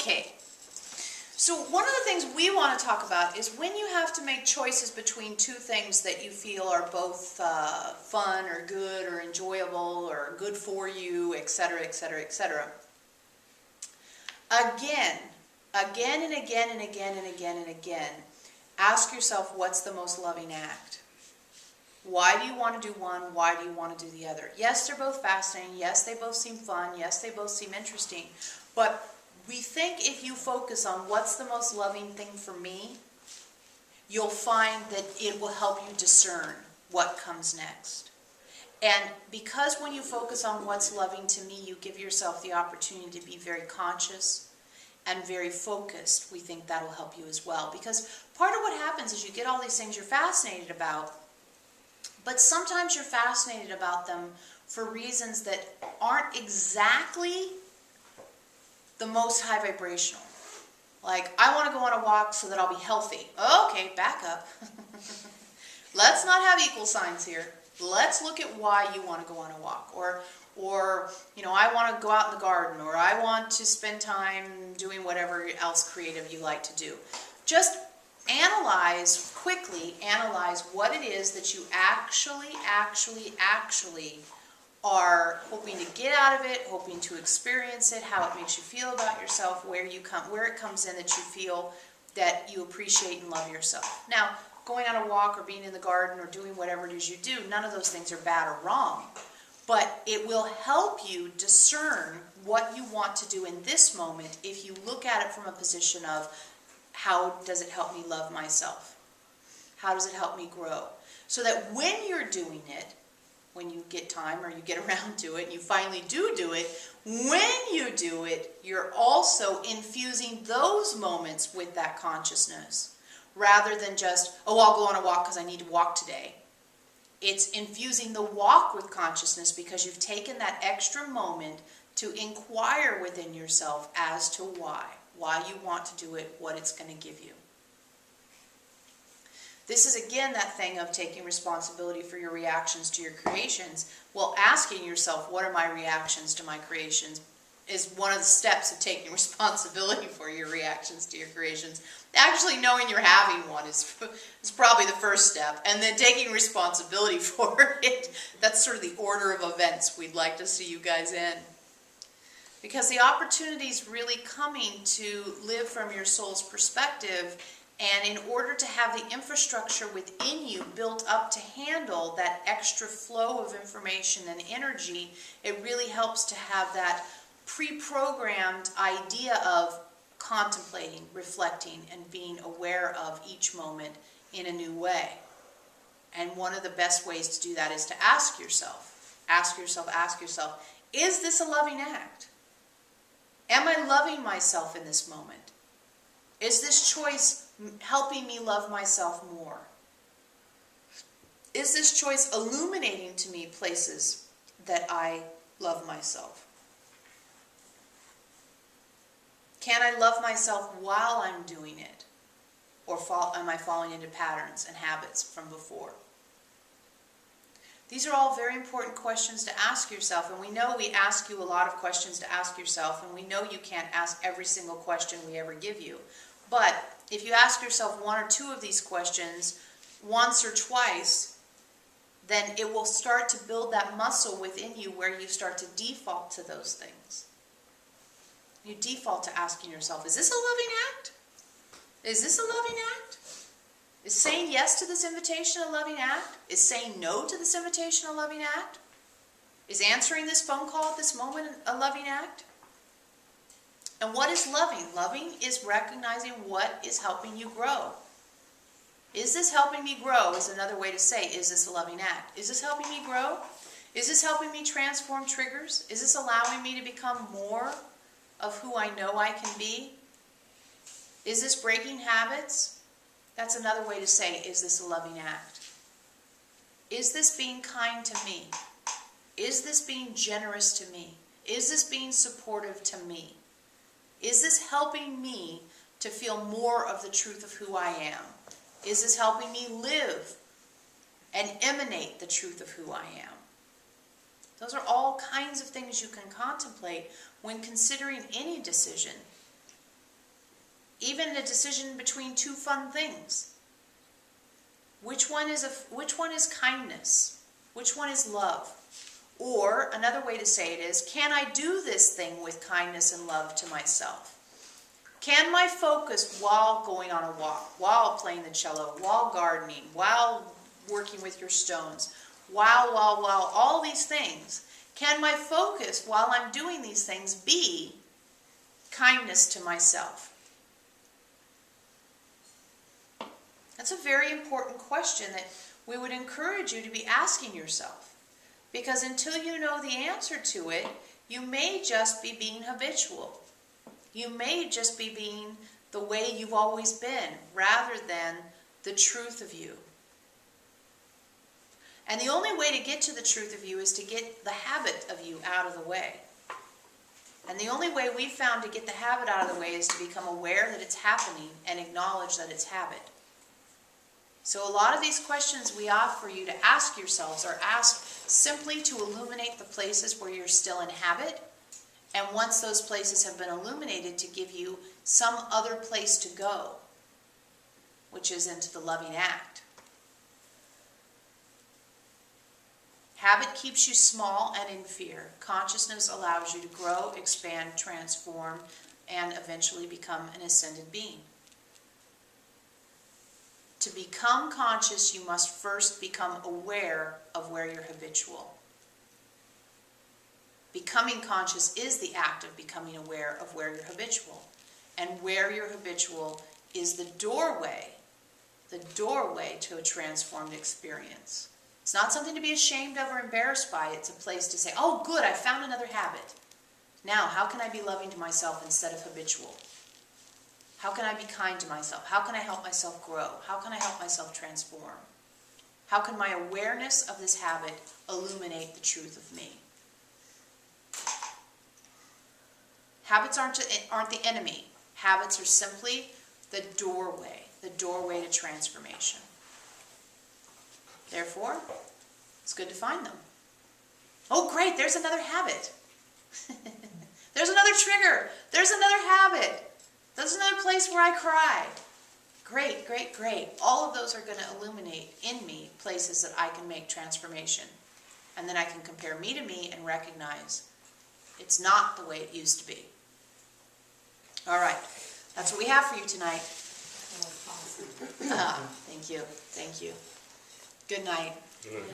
Okay, so one of the things we want to talk about is when you have to make choices between two things that you feel are both fun or good or enjoyable or good for you, etc., etc., etc. Again and again and again and again and again, ask yourself, what's the most loving act? Why do you want to do one? Why do you want to do the other? Yes, they're both fascinating. Yes, they both seem fun. Yes, they both seem interesting. But we think if you focus on what's the most loving thing for me, you'll find that it will help you discern what comes next. And because when you focus on what's loving to me, you give yourself the opportunity to be very conscious and very focused, we think that'll help you as well. Because part of what happens is you get all these things you're fascinated about, but sometimes you're fascinated about them for reasons that aren't exactly the most high vibrational. Like, I want to go on a walk so that I'll be healthy. Okay, back up. Let's not have equal signs here. Let's look at why you want to go on a walk. Or you know, I want to go out in the garden, or I want to spend time doing whatever else creative you like to do. Just quickly analyze what it is that you actually are hoping to get out of it, hoping to experience it, how it makes you feel about yourself, where it comes in that you feel that you appreciate and love yourself. Now, going on a walk or being in the garden or doing whatever it is you do, none of those things are bad or wrong. But it will help you discern what you want to do in this moment if you look at it from a position of, how does it help me love myself? How does it help me grow? So that when you're doing it, when you get time or you get around to it, and you finally do it, when you do it, you're also infusing those moments with that consciousness. Rather than just, oh, I'll go on a walk because I need to walk today. It's infusing the walk with consciousness because you've taken that extra moment to inquire within yourself as to why you want to do it, what it's going to give you. This is again that thing of taking responsibility for your reactions to your creations. Well, asking yourself, what are my reactions to my creations, is one of the steps of taking responsibility for your reactions to your creations. Actually knowing you're having one is probably the first step. And then taking responsibility for it, that's sort of the order of events we'd like to see you guys in. Because the opportunity is really coming to live from your soul's perspective. And in order to have the infrastructure within you built up to handle that extra flow of information and energy, it really helps to have that pre-programmed idea of contemplating, reflecting, and being aware of each moment in a new way. And one of the best ways to do that is to ask yourself, is this a loving act? Am I loving myself in this moment? Is this choice helping me love myself more? Is this choice illuminating to me places that I love myself? Can I love myself while I'm doing it? Or am I falling into patterns and habits from before? These are all very important questions to ask yourself, and we know we ask you a lot of questions to ask yourself, and we know you can't ask every single question we ever give you. But if you ask yourself one or two of these questions once or twice, then it will start to build that muscle within you where you start to default to those things. You default to asking yourself, is this a loving act? Is this a loving act? Is saying yes to this invitation a loving act? Is saying no to this invitation a loving act? Is answering this phone call at this moment a loving act? And what is loving? Loving is recognizing what is helping you grow. Is this helping me grow is another way to say, is this a loving act? Is this helping me grow? Is this helping me transform triggers? Is this allowing me to become more of who I know I can be? Is this breaking habits? That's another way to say, is this a loving act? Is this being kind to me? Is this being generous to me? Is this being supportive to me? Is this helping me to feel more of the truth of who I am? Is this helping me live and emanate the truth of who I am? Those are all kinds of things you can contemplate when considering any decision. even a decision between two fun things. Which one is kindness? Which one is love? Or another way to say it is, can I do this thing with kindness and love to myself? Can my focus while going on a walk, while playing the cello, while gardening, while working with your stones, while all these things, can my focus while I'm doing these things be kindness to myself? That's a very important question that we would encourage you to be asking yourself. Because until you know the answer to it, you may just be being habitual. You may just be being the way you've always been, rather than the truth of you. And the only way to get to the truth of you is to get the habit of you out of the way. And the only way we've found to get the habit out of the way is to become aware that it's happening and acknowledge that it's habit. So a lot of these questions we offer you to ask yourselves are asked simply to illuminate the places where you're still in habit, and once those places have been illuminated, to give you some other place to go, which is into the loving act. Habit keeps you small and in fear. Consciousness allows you to grow, expand, transform, and eventually become an ascended being. To become conscious, you must first become aware of where you're habitual. Becoming conscious is the act of becoming aware of where you're habitual. And where you're habitual is the doorway to a transformed experience. It's not something to be ashamed of or embarrassed by. It's a place to say, oh good, I found another habit. Now, how can I be loving to myself instead of habitual? How can I be kind to myself? How can I help myself grow? How can I help myself transform? How can my awareness of this habit illuminate the truth of me? Habits aren't the enemy. Habits are simply the doorway to transformation. Therefore, it's good to find them. Oh great, there's another habit. There's another trigger. There's another habit. There's another place where I cry. Great, great, great. All of those are going to illuminate in me places that I can make transformation. And then I can compare me to me and recognize it's not the way it used to be. All right. That's what we have for you tonight. Thank you. Thank you. Good night. Good night.